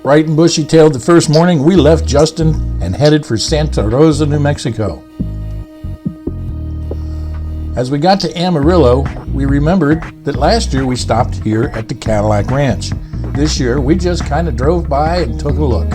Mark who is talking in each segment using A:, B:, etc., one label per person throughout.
A: Bright and bushy-tailed the first morning, we left Justin and headed for Santa Rosa, New Mexico. As we got to Amarillo, we remembered that last year we stopped here at the Cadillac Ranch. This year, we just kind of drove by and took a look.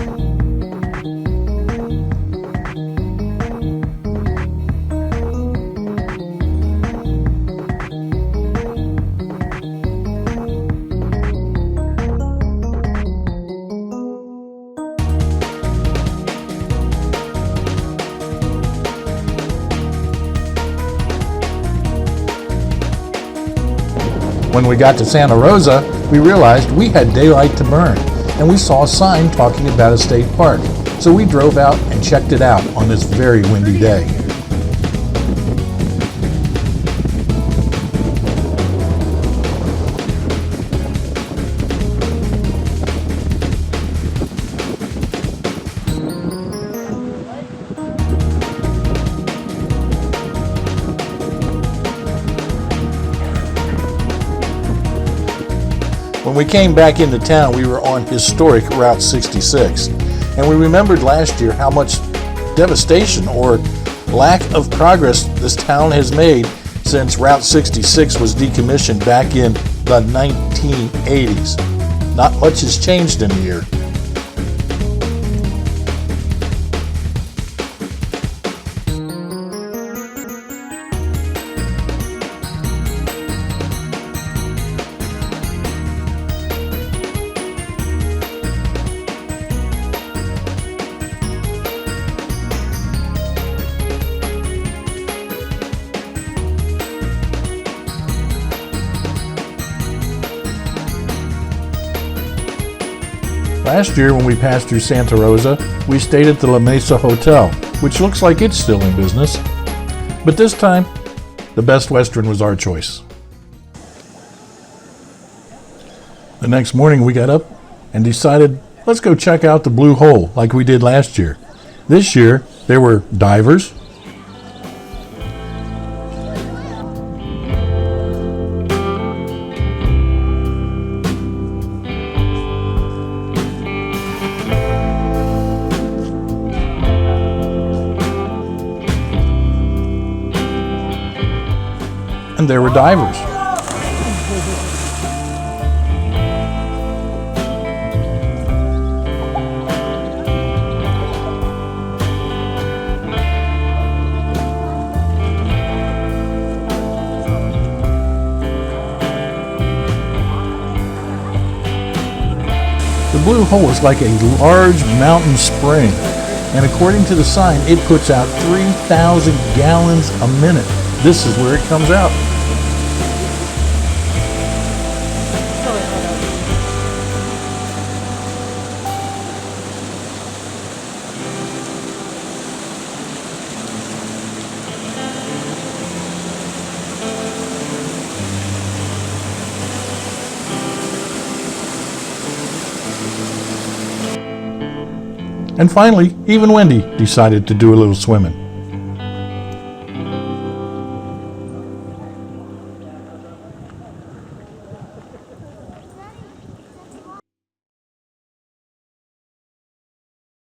A: When we got to Santa Rosa, we realized we had daylight to burn, and we saw a sign talking about a state park. So we drove out and checked it out on this very windy day. When we came back into town, we were on historic Route 66, and we remembered last year how much devastation or lack of progress this town has made since Route 66 was decommissioned back in the 1980s. Not much has changed in a year. Last year, when we passed through Santa Rosa, we stayed at the La Mesa Hotel, which looks like it's still in business. But this time, the Best Western was our choice. The next morning, we got up and decided, let's go check out the Blue Hole like we did last year. This year, there were divers, and there were divers. The Blue Hole is like a large mountain spring, and according to the sign, it puts out 3,000 gallons a minute. This is where it comes out. And finally, even Wendy decided to do a little swimming.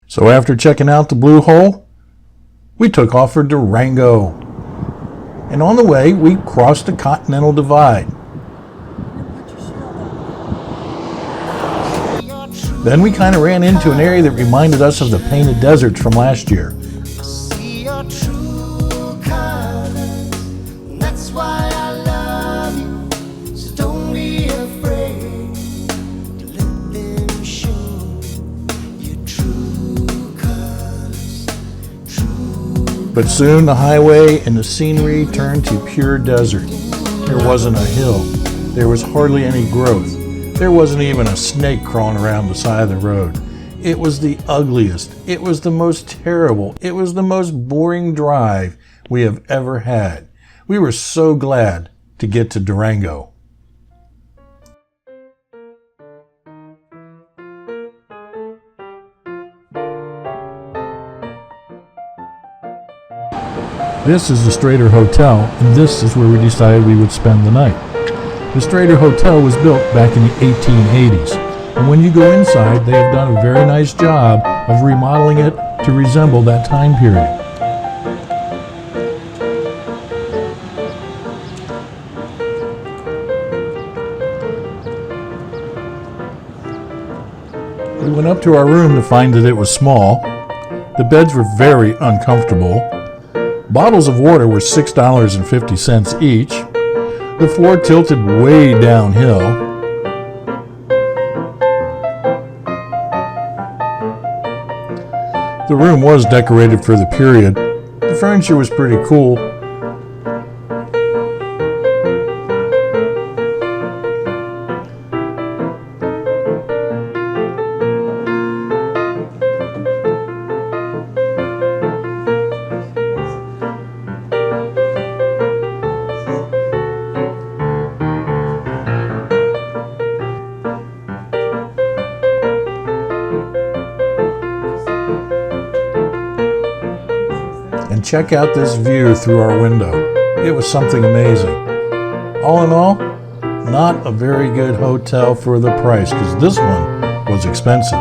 A: So after checking out the Blue Hole, we took off for Durango. And on the way, we crossed the Continental Divide. Then we kind of ran into an area that reminded us of the Painted Deserts from last year. But soon the highway and the scenery turned to pure desert. There wasn't a hill. There was hardly any growth. There wasn't even a snake crawling around the side of the road. It was the ugliest. It was the most terrible. It was the most boring drive we have ever had. We were so glad to get to Durango. This is the Strader Hotel, and this is where we decided we would spend the night. The Strader Hotel was built back in the 1880s, and when you go inside, they have done a very nice job of remodeling it to resemble that time period. We went up to our room to find that it was small. The beds were very uncomfortable. Bottles of water were $6.50 each. The floor tilted way downhill. The room was decorated for the period. The furniture was pretty cool. And check out this view through our window. It was something amazing. All in all, not a very good hotel for the price, because this one was expensive.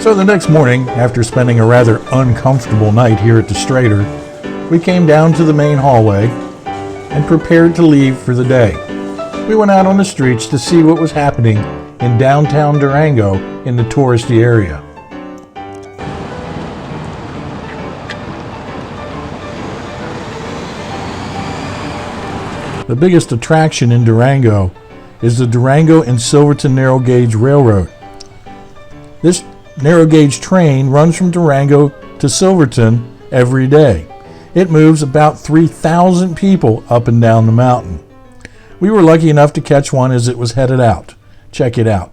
A: So the next morning, after spending a rather uncomfortable night here at the Strader, we came down to the main hallway and prepared to leave for the day. We went out on the streets to see what was happening in downtown Durango in the touristy area. The biggest attraction in Durango is the Durango and Silverton Narrow Gauge Railroad. This narrow gauge train runs from Durango to Silverton every day. It moves about 3,000 people up and down the mountain. We were lucky enough to catch one as it was headed out. Check it out.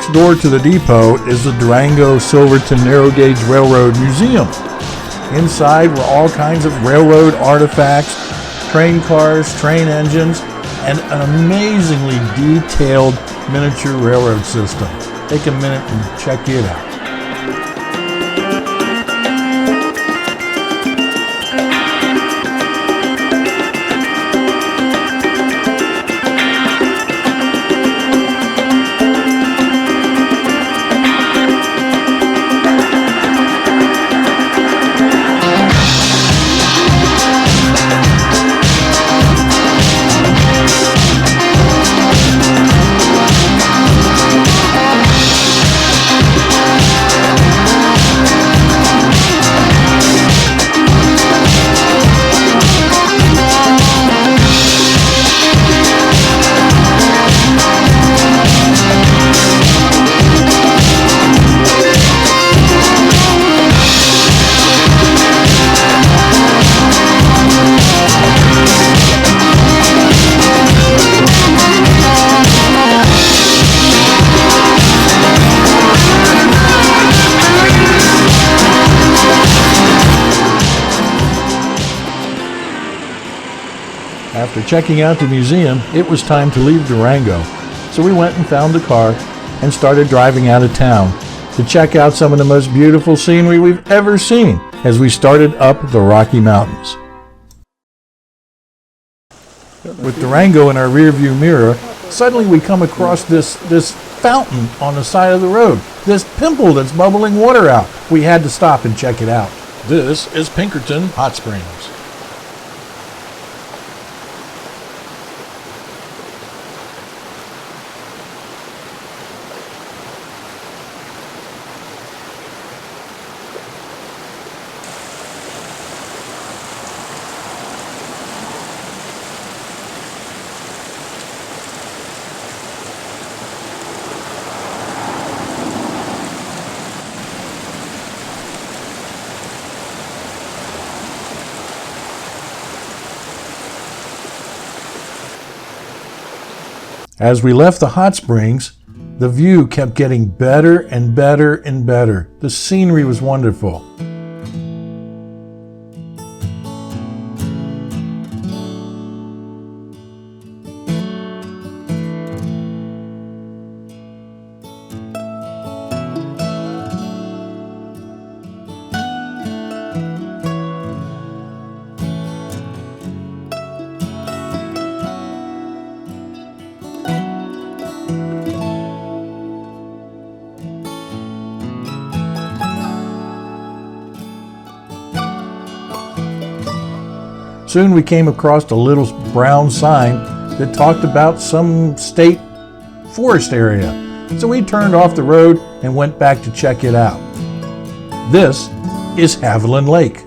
A: next door to the depot is the Durango Silverton Narrow Gauge Railroad Museum. Inside were all kinds of railroad artifacts, train cars, train engines, and an amazingly detailed miniature railroad system. Take a minute and check it out. After checking out the museum, it was time to leave Durango. So we went and found a car and started driving out of town to check out some of the most beautiful scenery we've ever seen as we started up the Rocky Mountains. With Durango in our rearview mirror, suddenly we come across this fountain on the side of the road, this pimple that's bubbling water out. We had to stop and check it out. This is Pinkerton Hot Springs. As we left the hot springs, the view kept getting better and better and better. The scenery was wonderful. Soon we came across a little brown sign that talked about some state forest area. So we turned off the road and went back to check it out. This is Haviland Lake.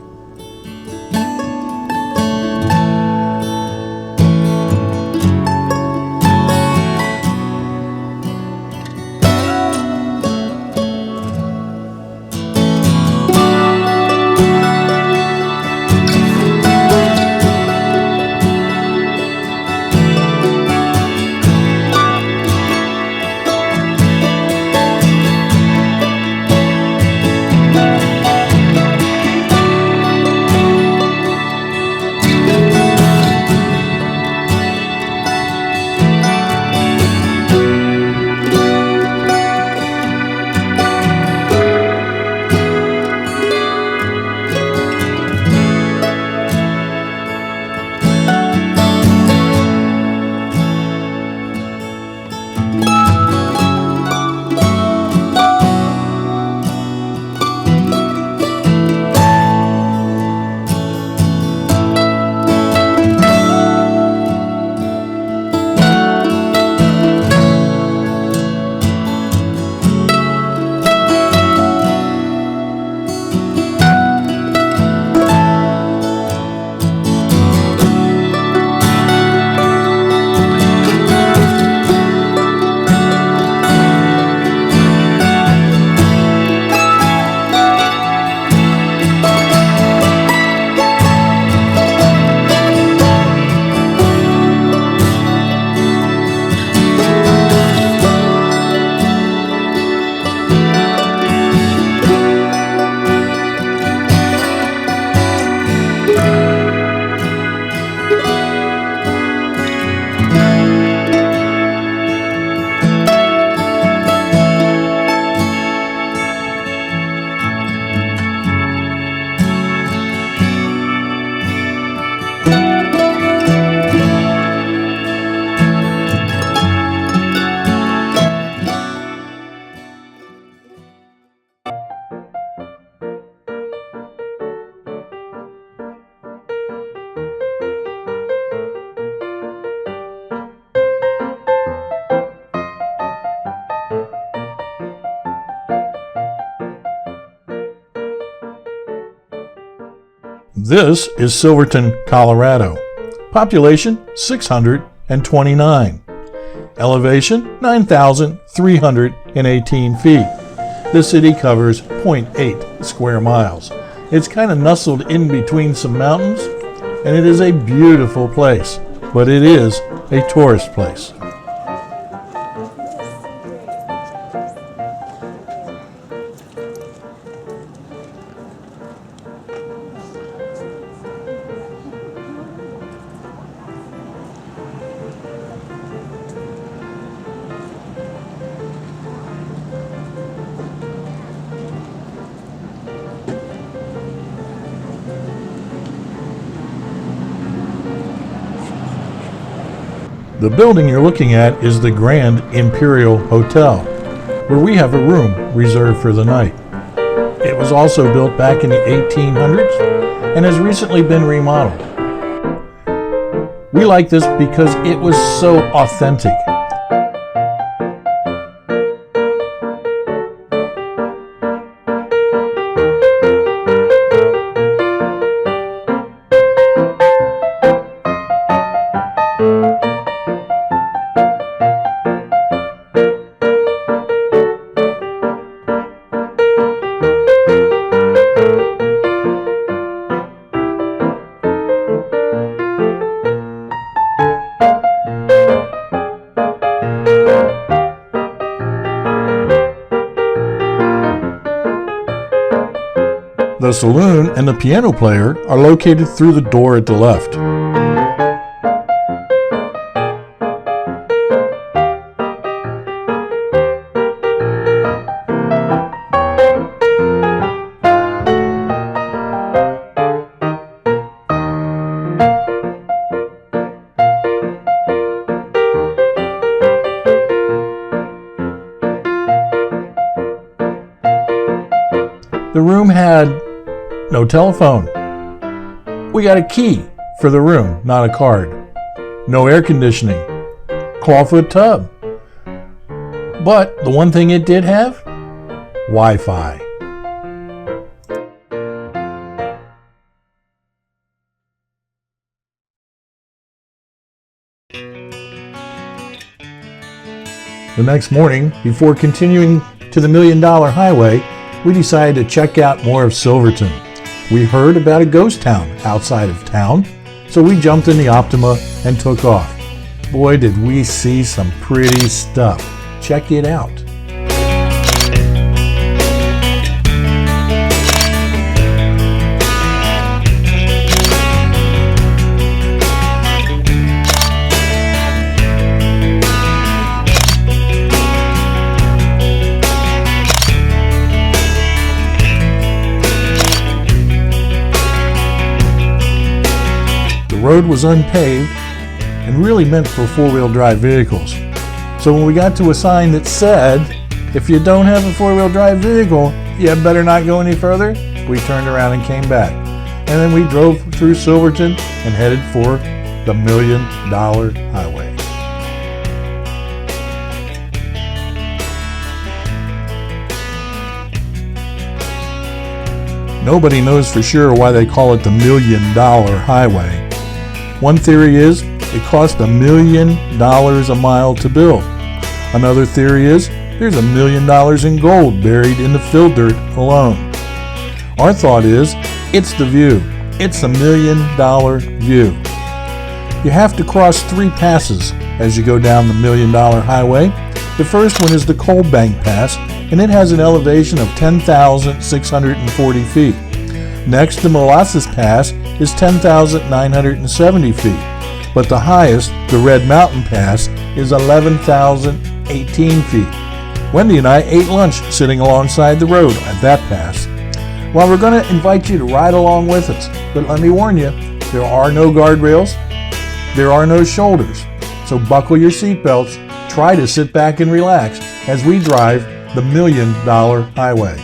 A: This is Silverton, Colorado. Population 629. Elevation 9,318 feet. The city covers 0.8 square miles. It's kind of nestled in between some mountains, and it is a beautiful place, but it is a tourist place. The building you're looking at is the Grand Imperial Hotel, where we have a room reserved for the night. It was also built back in the 1800s and has recently been remodeled. We like this because it was so authentic. The saloon and the piano player are located through the door at the left. The room had no telephone. We got a key for the room, not a card. No air conditioning. Clawfoot tub. But the one thing it did have? Wi-Fi. The next morning, before continuing to the $1 Million Highway, we decided to check out more of Silverton. We heard about a ghost town outside of town, so we jumped in the Optima and took off. Boy, did we see some pretty stuff. Check it out. The road was unpaved and really meant for four-wheel drive vehicles. So when we got to a sign that said, if you don't have a four-wheel drive vehicle, you better not go any further, we turned around and came back. And then we drove through Silverton and headed for the $1 Million Highway. Nobody knows for sure why they call it the $1 Million Highway. One theory is it cost $1 million a mile to build. Another theory is there's $1 million in gold buried in the fill dirt alone. Our thought is it's the view. It's $1 million view. You have to cross 3 passes as you go down the $1 Million Highway. The first one is the Coal Bank Pass, and it has an elevation of 10,640 feet. Next, the Molasses Pass is 10,970 feet, but the highest, the Red Mountain Pass, is 11,018 feet. Wendy and I ate lunch sitting alongside the road at that pass. Well, we're going to invite you to ride along with us, but let me warn you, there are no guardrails, there are no shoulders, so buckle your seatbelts, try to sit back and relax as we drive the $1 Million Highway.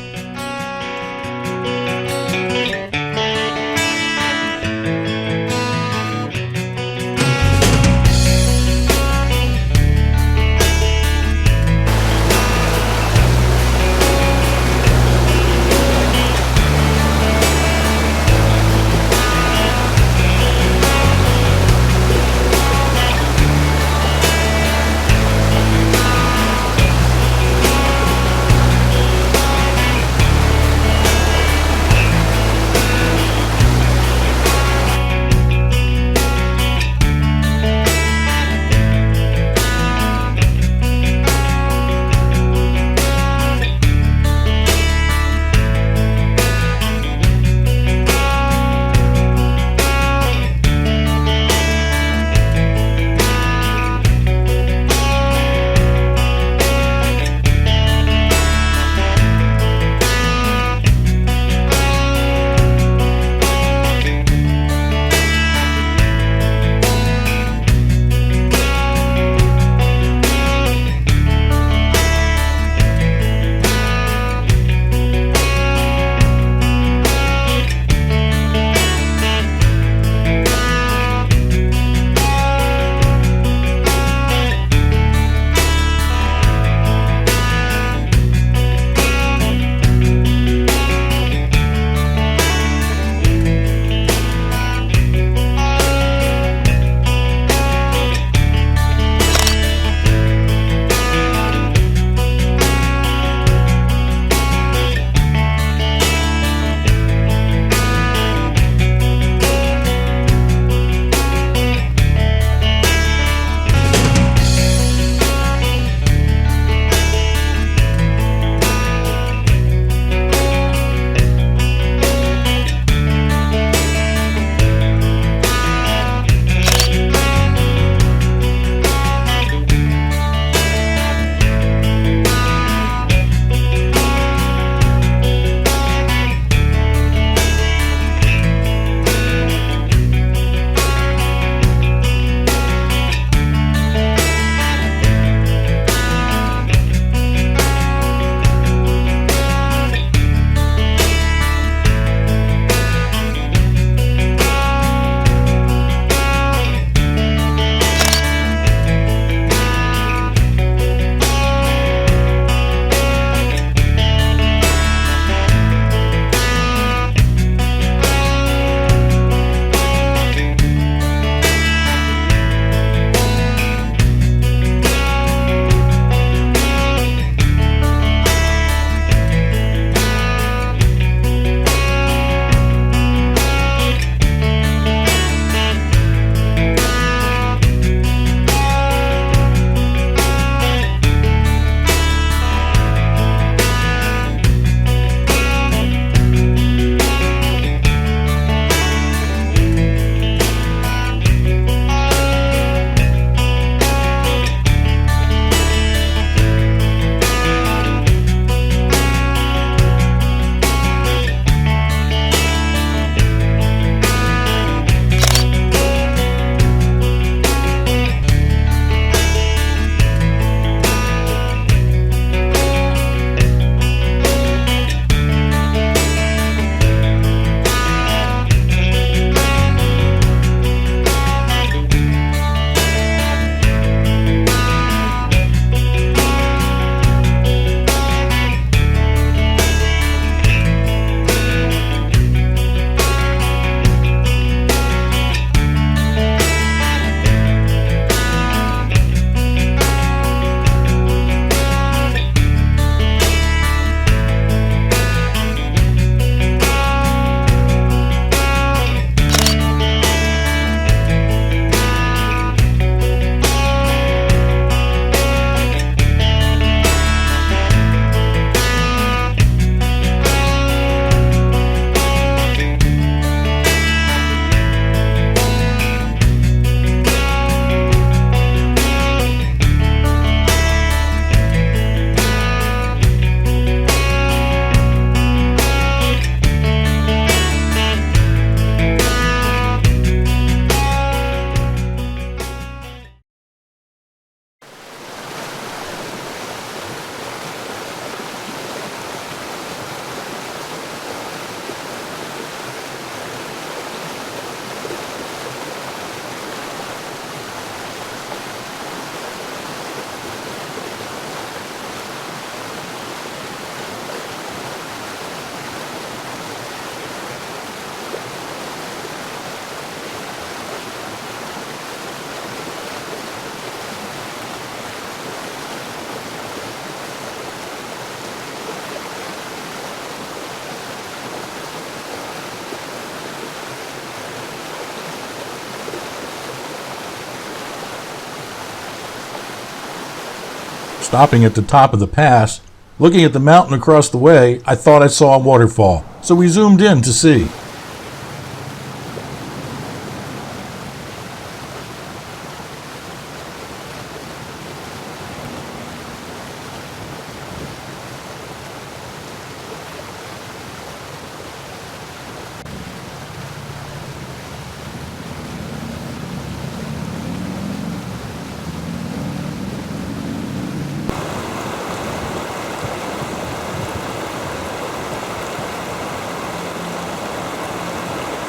A: Stopping at the top of the pass, looking at the mountain across the way, I thought I saw a waterfall, so we zoomed in to see.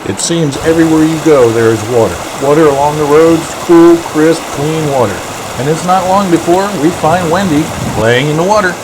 A: It seems everywhere you go there is water. Water along the roads, cool, crisp, clean water. And it's not long before we find Wendy playing in the water.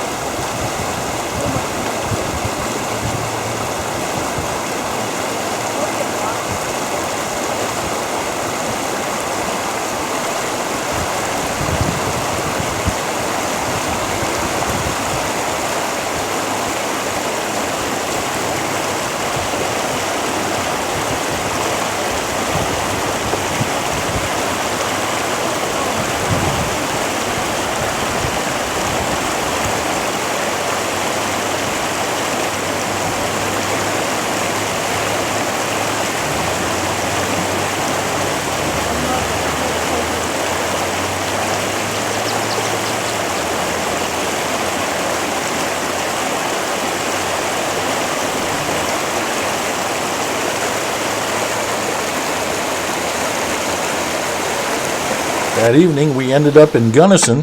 A: That evening, we ended up in Gunnison,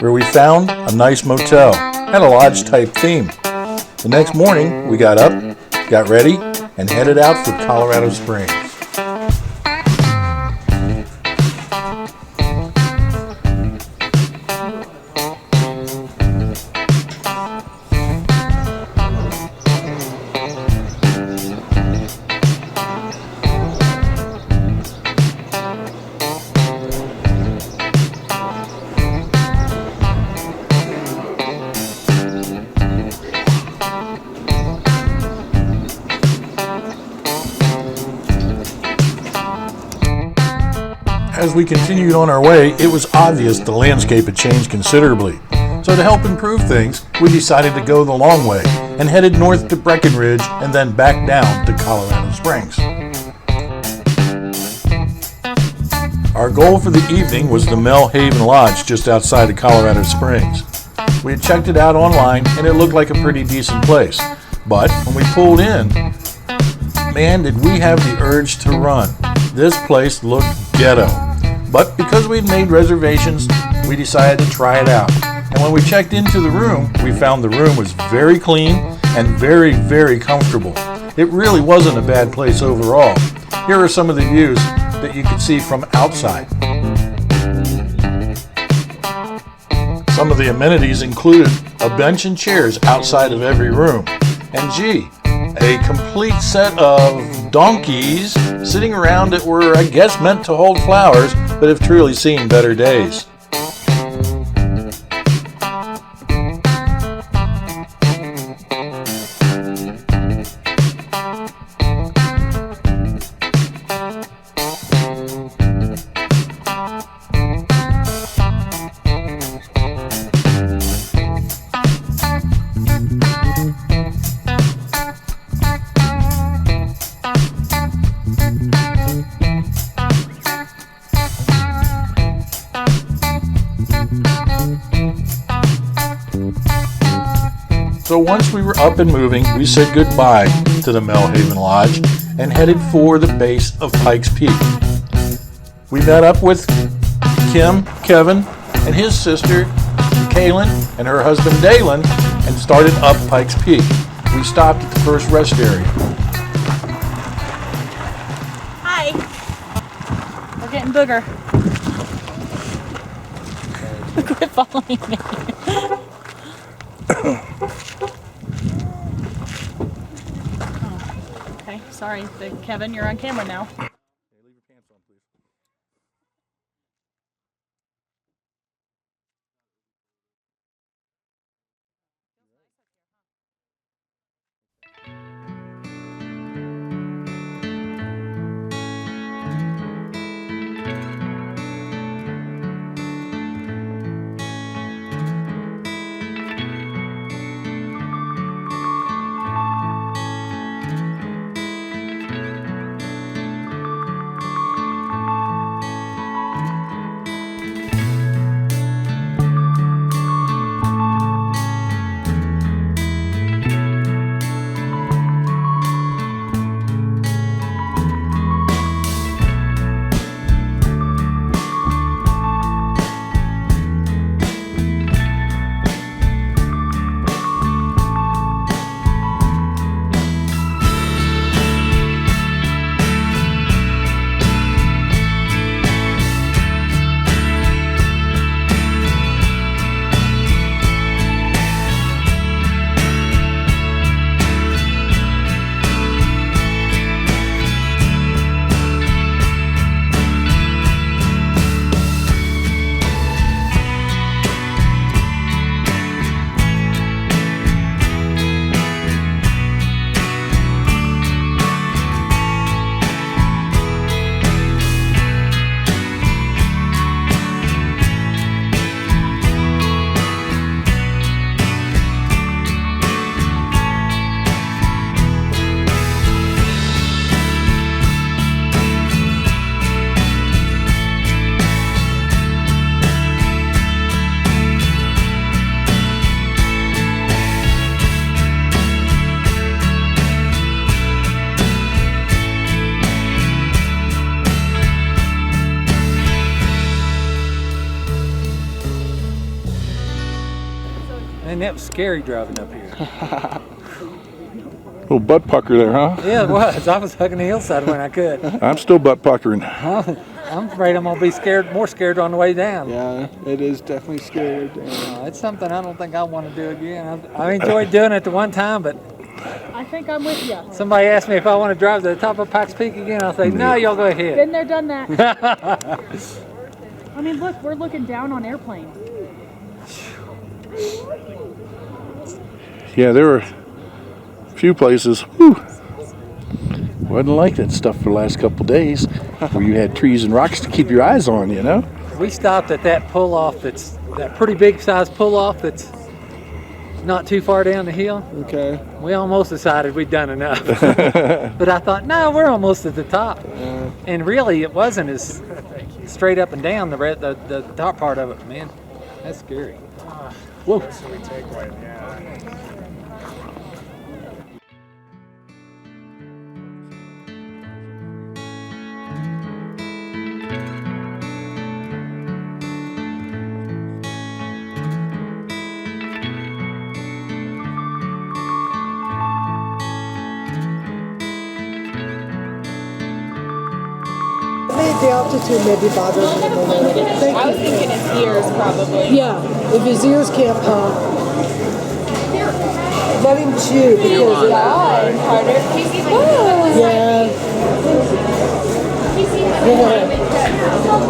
A: where we found a nice motel. Had a lodge-type theme. The next morning, we got up, got ready, and headed out for Colorado Springs. As we continued on our way, it was obvious the landscape had changed considerably. So to help improve things, we decided to go the long way and headed north to Breckenridge and then back down to Colorado Springs. Our goal for the evening was the Mel Haven Lodge just outside of Colorado Springs. We had checked it out online and it looked like a pretty decent place. But when we pulled in, man, did we have the urge to run. This place looked ghetto. But because we'd made reservations, we decided to try it out. And when we checked into the room, we found the room was very clean and very, very comfortable. It really wasn't a bad place overall. Here are some of the views that you could see from outside. Some of the amenities included a bench and chairs outside of every room. And gee, a complete set of donkeys sitting around that were, I guess, meant to hold flowers, but have truly seen better days. So once we were up and moving, we said goodbye to the Mel Haven Lodge and headed for the base of Pikes Peak. We met up with Kim, Kevin, and his sister, Kaylin, and her husband, Dalen, and started up Pikes Peak. We stopped at the first rest area.
B: Hi. We're getting booger. Quit following me. Oh, okay, sorry. Kevin, you're on camera now.
A: Leave your pants on, please.
C: that was scary driving up here.
A: Little butt pucker there, huh?
C: Yeah, it was. I was hugging the hillside when I could.
A: I'm still butt puckering.
C: I'm afraid I'm going to be more scared on the way down.
D: Yeah, it is definitely scary.
C: It's something I don't think I want to do again. I enjoyed doing it the one time, but
B: I think I'm with you.
C: somebody asked me if I want to drive to the top of Pikes Peak again. I'll say, no, y'all go ahead.
B: Been there, done that. I mean, look, we're looking down on airplanes.
A: Yeah, there were a few places, whew, wasn't like that stuff for the last couple days, where you had trees and rocks to keep your eyes on, you know?
C: We stopped at that pull-off that pretty big size pull-off that's not too far down the hill.
D: Okay.
C: We almost decided we'd done enough. But I thought, no, we're almost at the top. And really, it wasn't as straight up and down, the top part of it, man. That's scary. Whoa.
E: The altitude may be bothering him a little bit.
F: I was thinking his ears probably.
E: Yeah, if his ears can't pop, let him chew because
F: God, harder.
E: yeah.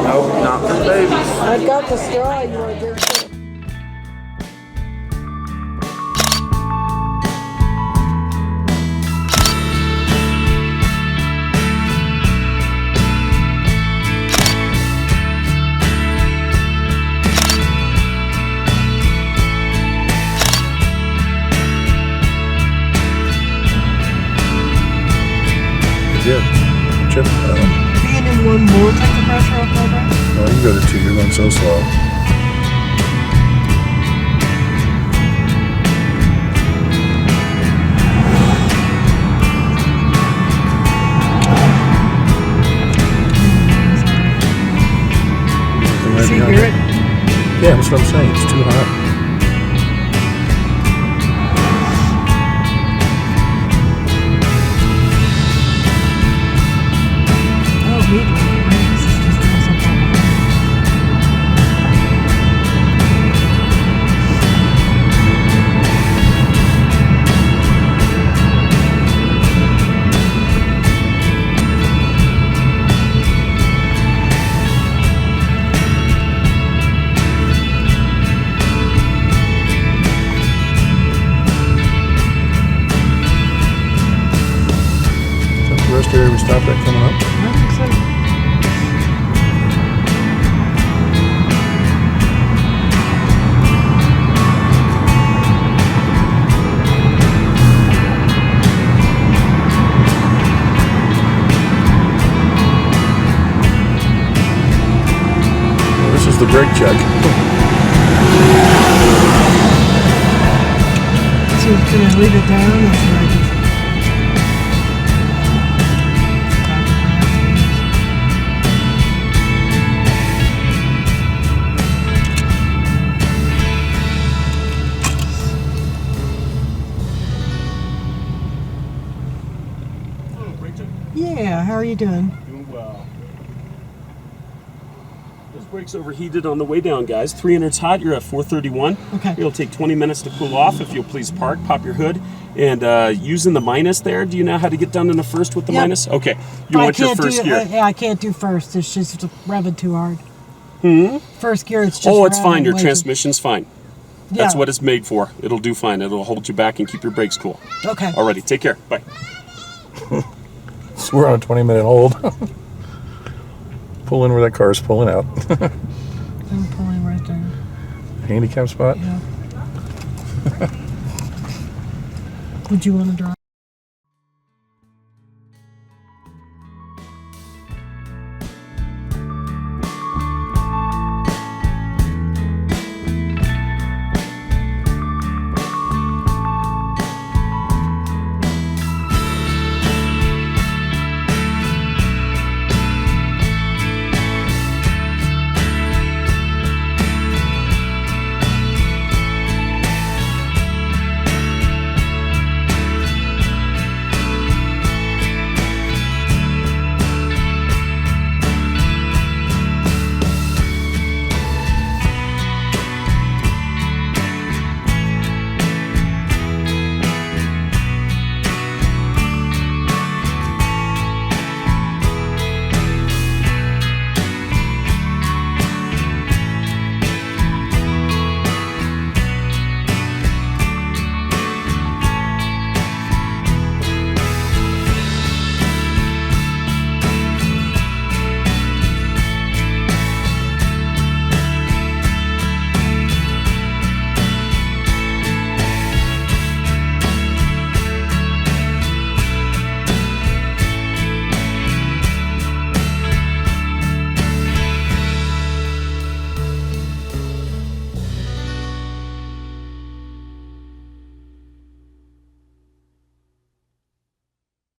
D: Nope, not for babies.
E: I've got the straw. You want to give it?
A: Yeah, Chip,
E: Being in one more, take the pressure off my brain.
A: well, you go to 2, you're going so slow.
E: Does he hear it?
A: Yeah, that's what I'm saying, it's too hot. The rest area we stopped at coming up.
E: I think so.
A: Well, this is the brake check.
E: So can I leave it down or should I just... Yeah, how are you doing?
G: Doing well. Those brakes overheated on the way down, guys. 300's hot, you're at 431.
E: Okay.
G: It'll take 20 minutes to cool off. If you'll please park, pop your hood. And using the minus there, do you know how to get down in the first with the
E: Yep.
G: minus? Okay. You want your first gear.
E: Yeah, I can't do first. It's just revving too hard. First gear, it's just
G: Oh, it's fine.
E: revving
G: Your
E: way
G: transmission's fine.
E: too-
G: That's
E: Yeah.
G: what it's made for. It'll do fine. It'll hold you back and keep your brakes cool.
E: Okay.
G: Alrighty, take care. Bye.
A: So we're on a 20-minute hold. Pull in where that car is pulling out.
E: I'm pulling right there.
A: Handicap spot.
E: Yeah. Would you want to drive?